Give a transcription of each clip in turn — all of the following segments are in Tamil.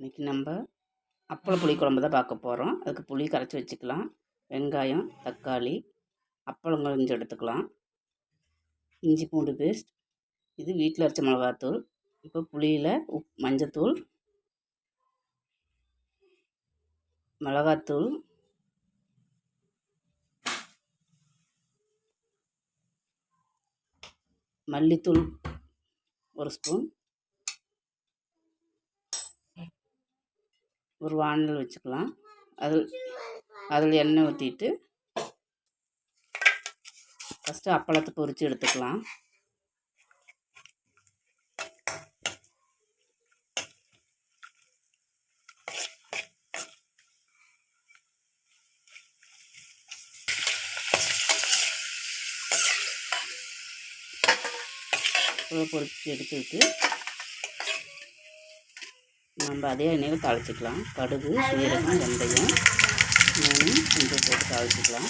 இன்றைக்கி நம்ம அப்பள புளி குழம்பு தான் பார்க்க போகிறோம். அதுக்கு புளி கரைச்சி வச்சுக்கலாம். வெங்காயம், தக்காளி, அப்பளம் கொஞ்சம் எடுத்துக்கலாம். இஞ்சி பூண்டு பேஸ்ட், இது வீட்டில் அரைச்ச மிளகாத்தூள். இப்போ புளியில் மஞ்சத்தூள், மிளகாத்தூள், மல்லித்தூள் 1 ஸ்பூன், ஒரு வானல் வச்சுக்கலாம். அதில் எண்ணெய் ஊற்றிட்டு ஃபஸ்ட்டு அப்பளத்தை பொரித்து எடுத்துக்கலாம். பொரித்து எடுத்துக்கிட்டு நம்ம அதே எண்ணெயில் தாளிச்சிக்கலாம். கடுகு, சீரகம், வெந்தயம் 3 கொஞ்சம் போட்டு தாளிச்சிக்கலாம்.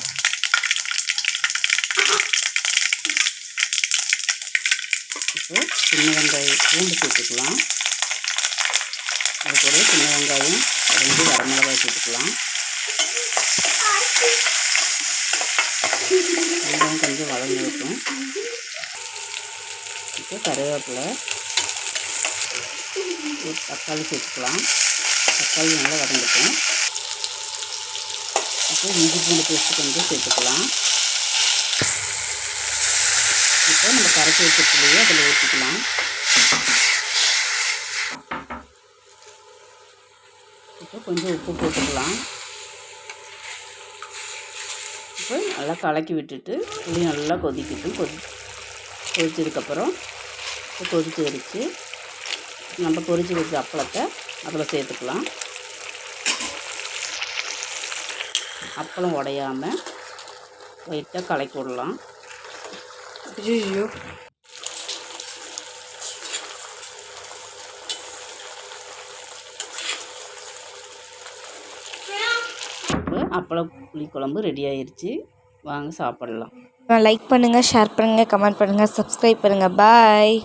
இப்போ சின்ன வெங்காயம் பூண்டு சேர்த்துக்கலாம். அது கூட சின்ன வெங்காயம் 2 வரமிளகாய் சேர்த்துக்கலாம். வெங்காயம் கொஞ்சம் வளர்ந்து இருக்கும். இப்போ கருவேப்பிலை, ஒரு தக்காளி சேர்த்துக்கலாம். தக்காளி நல்லா வதங்கட்டும். இப்போ இஞ்சி பூண்டு பேஸ்ட்டு கொஞ்சம் சேர்த்துக்கலாம். இப்போ நம்ம கரைச்சி வச்ச புளியை அதில் ஊற்றிக்கலாம். இப்போ கொஞ்சம் உப்பு போட்டுக்கலாம். இப்போ நல்லா கலக்கி விட்டுட்டு புளி நல்லா கொதிக்கட்டும். கொதிச்சதுக்கப்புறம் இப்போ கொதித்து வச்சு நம்ம பொரிச்சு வச்ச அப்பளத்தை அதில் சேர்த்துக்கலாம். அப்பளம் உடையாமல் லைட்டாக கலக்கி விடலாம். ஐயோ, இப்போ அப்பள புளி குழம்பு ரெடி ஆயிடுச்சு. வாங்க சாப்பிடலாம். லைக் பண்ணுங்கள், ஷேர் பண்ணுங்கள், கமெண்ட் பண்ணுங்கள், சப்ஸ்கிரைப் பண்ணுங்கள். பாய்.